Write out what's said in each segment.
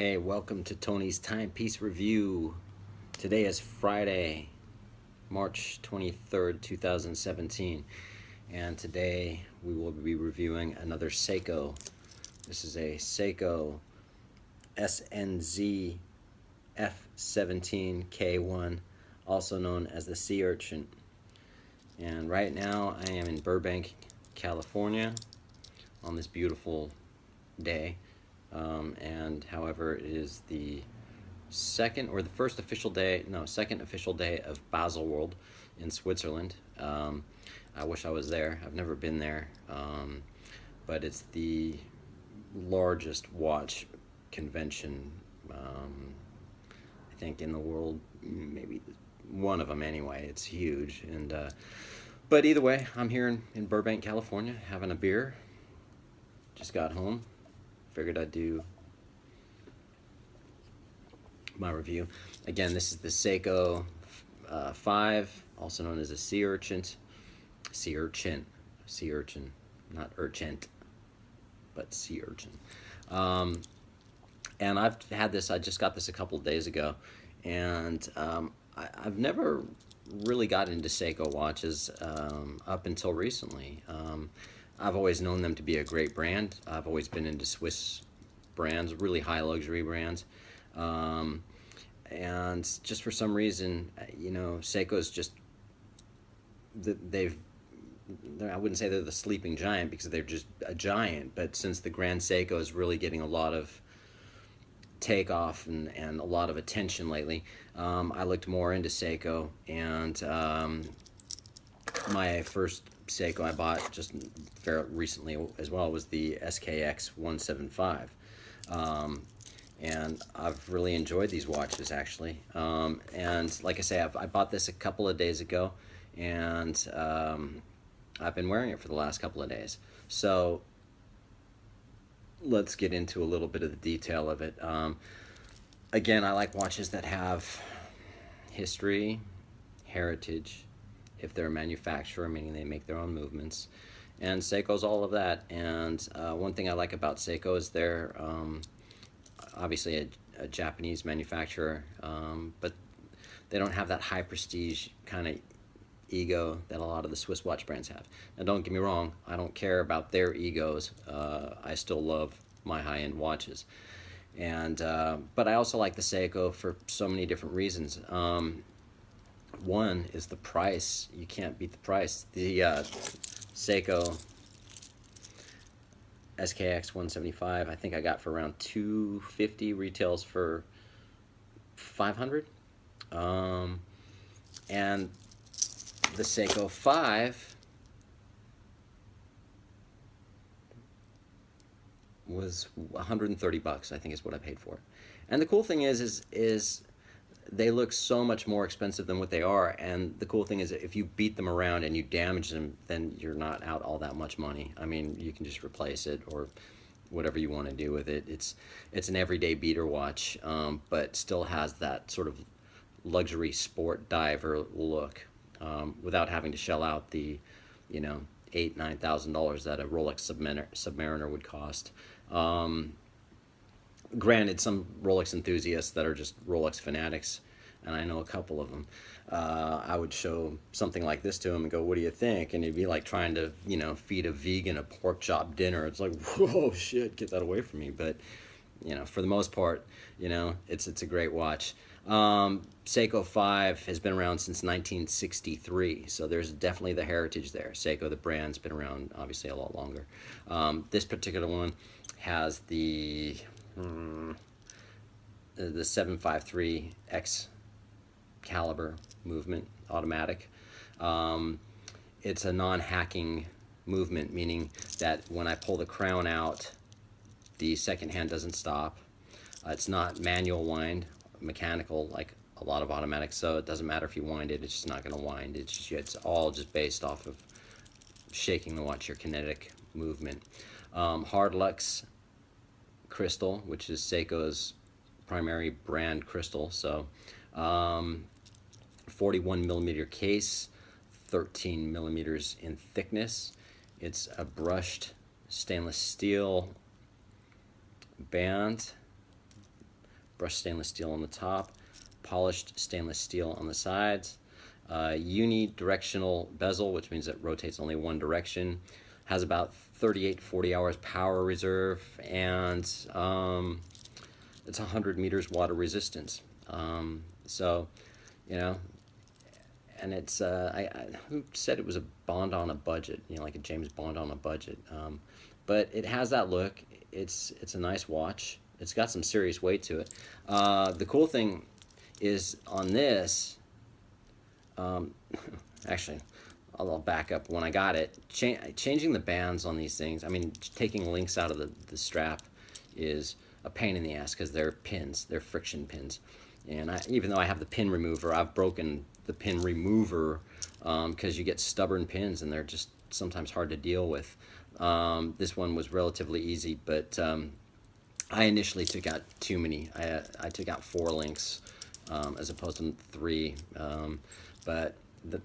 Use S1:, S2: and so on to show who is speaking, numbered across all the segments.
S1: Hey, welcome to Tony's Timepiece Review. Today is Friday, March 23rd, 2017, and today we will be reviewing another Seiko. This is a Seiko SNZF17K1, also known as the Sea Urchin. And right now I am in Burbank, California on this beautiful day. And however, it is the second official day of Baselworld in Switzerland. I wish I was there. I've never been there, but it's the largest watch convention, I think, in the world. Maybe one of them anyway. It's huge. And but either way, I'm here in Burbank, California, having a beer. Just got home. Figured I'd do my review. Again, this is the Seiko 5, also known as a Sea Urchin. Sea Urchin. Sea Urchin. Not Urchint, but Sea Urchin. And I've had this, I just got this a couple of days ago, and I've never really got into Seiko watches up until recently. I've always known them to be a great brand. I've always been into Swiss brands, really high luxury brands. And just for some reason, Seiko's just, I wouldn't say they're the sleeping giant because they're just a giant, but since the Grand Seiko is really getting a lot of takeoff and a lot of attention lately, I looked more into Seiko, and my first Seiko I bought just fairly recently as well was the SKX175, and I've really enjoyed these watches actually. And like I say, I bought this a couple of days ago, and I've been wearing it for the last couple of days. So let's get into a little bit of the detail of it. Again, I like watches that have history, heritage, if they're a manufacturer, meaning they make their own movements. And Seiko's all of that. And one thing I like about Seiko is they're obviously a Japanese manufacturer, but they don't have that high prestige kind of ego that a lot of the Swiss watch brands have. Now, don't get me wrong, I don't care about their egos. I still love my high-end watches. And but I also like the Seiko for so many different reasons. One is the price. You can't beat the price. The Seiko SKX175, I think I got for around $250, retails for $500. And the Seiko 5 was $130, I think is what I paid for it. And the cool thing is they look so much more expensive than what they are, and the cool thing is if you beat them around and you damage them, then you're not out all that much money. I mean, you can just replace it or whatever you want to do with it. It's an everyday beater watch, but still has that sort of luxury sport diver look, without having to shell out the $8,000-9,000 that a Rolex Submariner would cost. Granted, some Rolex enthusiasts that are just Rolex fanatics, and I know a couple of them, I would show something like this to them and go, what do you think? And it'd be like trying to, feed a vegan a pork chop dinner. It's like, whoa, shit, get that away from me. But, for the most part, it's a great watch. Seiko 5 has been around since 1963, so there's definitely the heritage there. Seiko, the brand's been around, obviously, a lot longer. This particular one has the 753X caliber movement, automatic. It's a non-hacking movement, meaning that when I pull the crown out, the second hand doesn't stop. It's not manual wind, mechanical like a lot of automatics, so it doesn't matter if you wind it, it's just not going to wind. It's all just based off of shaking the watch, your kinetic movement. Hard Lux crystal, which is Seiko's primary brand crystal. So 41 millimeter case, 13 millimeters in thickness. It's a brushed stainless steel band brushed stainless steel on the top, polished stainless steel on the sides, unidirectional bezel, which means it rotates only one direction, has about 38-40 hours power reserve, and it's 100 meters water resistance. So, you know, and it's who said it was a Bond on a budget, you know, like a James Bond on a budget. But it has that look. It's a nice watch. It's got some serious weight to it. The cool thing is on this, actually, I'll back up. When I got it, changing the bands on these things, I mean, taking links out of the strap is a pain in the ass because they're pins, they're friction pins. And even though I have the pin remover, I've broken the pin remover because you get stubborn pins and they're just sometimes hard to deal with. This one was relatively easy, but I initially took out too many. I took out 4 links as opposed to 3, but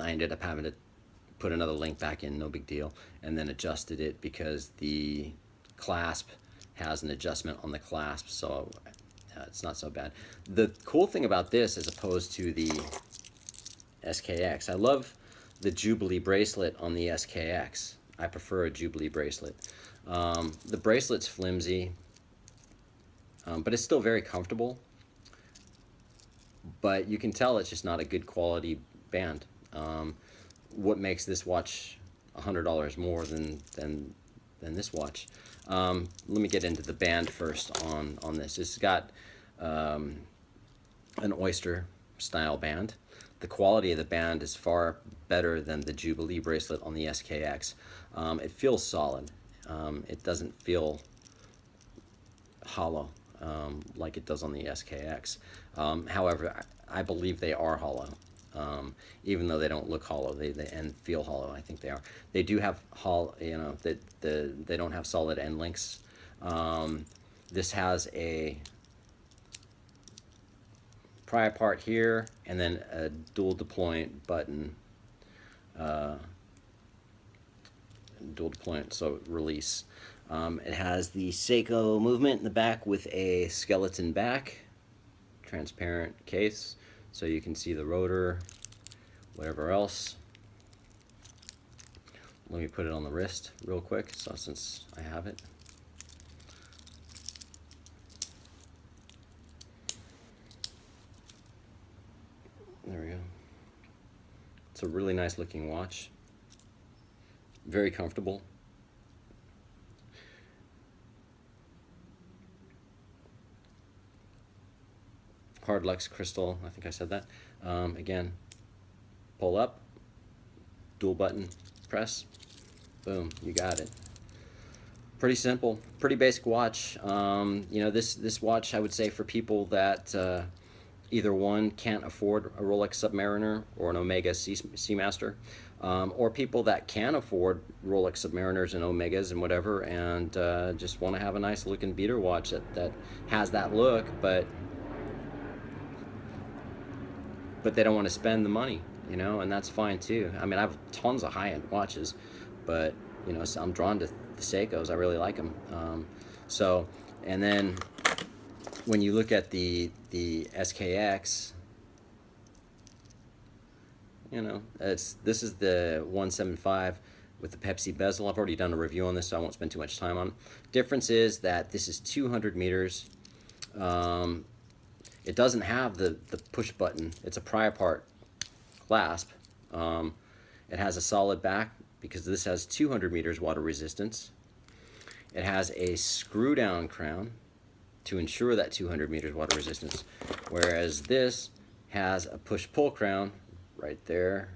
S1: I ended up having to put another link back in, no big deal, and then adjusted it because the clasp has an adjustment on the clasp, so it's not so bad. The cool thing about this, as opposed to the SKX, I love the Jubilee bracelet on the SKX. I prefer a Jubilee bracelet. The bracelet's flimsy, but it's still very comfortable. But you can tell it's just not a good quality band. What makes this watch $100 more than this watch? Let me get into the band first on this. It's got an oyster style band. The quality of the band is far better than the Jubilee bracelet on the SKX. It feels solid. It doesn't feel hollow like it does on the SKX. However, I believe they are hollow. Even though they don't look hollow, they and feel hollow. I think they are. They do have they don't have solid end links. This has a pry apart here, and then a dual deployment button. Dual deployment, so release. It has the Seiko movement in the back with a skeleton back, transparent case, so you can see the rotor, whatever else. Let me put it on the wrist real quick, so since I have it. There we go. It's a really nice looking watch. Very comfortable. Hard Lux crystal, I think I said that. Again, pull up, dual button press, boom, you got it. Pretty simple, pretty basic watch. You know, this watch, I would say, for people that either one, can't afford a Rolex Submariner or an Omega Seamaster, or people that can afford Rolex Submariners and Omegas and whatever, and just want to have a nice looking beater watch that has that look, but they don't want to spend the money, you know, and that's fine too. I mean, I have tons of high-end watches, but you know, so I'm drawn to the Seikos. I really like them. So, and then when you look at the SKX, you know, this is the 175 with the Pepsi bezel. I've already done a review on this, so I won't spend too much time on it. Difference is that this is 200 meters. It doesn't have the push button. It's a pry apart clasp. It has a solid back because this has 200 meters water resistance. It has a screw down crown to ensure that 200 meters water resistance, whereas this has a push-pull crown right there,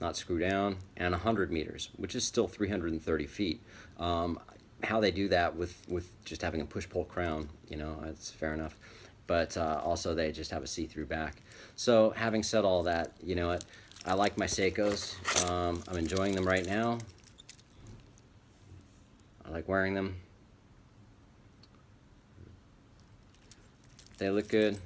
S1: not screw down, and 100 meters, which is still 330 feet. How they do that with just having a push-pull crown, you know, it's fair enough. But also they just have a see-through back. So having said all that, you know what, I like my Seikos. I'm enjoying them right now. I like wearing them. They look good,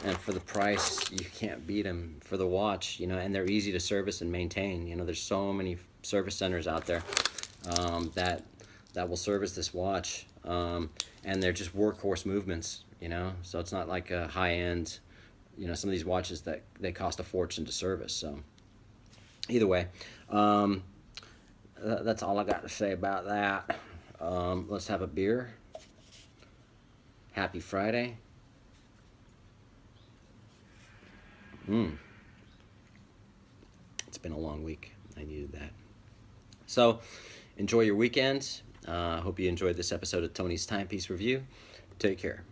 S1: and for the price, you can't beat them. For the watch, you know, and they're easy to service and maintain. You know, there's so many service centers out there that will service this watch. and they're just workhorse movements, you know. So it's not like a high end, you know, some of these watches that they cost a fortune to service. So either way, that's all I got to say about that. Let's have a beer. Happy Friday. It's been a long week. I needed that. So enjoy your weekend. Hope you enjoyed this episode of Tony's Timepiece Review. Take care.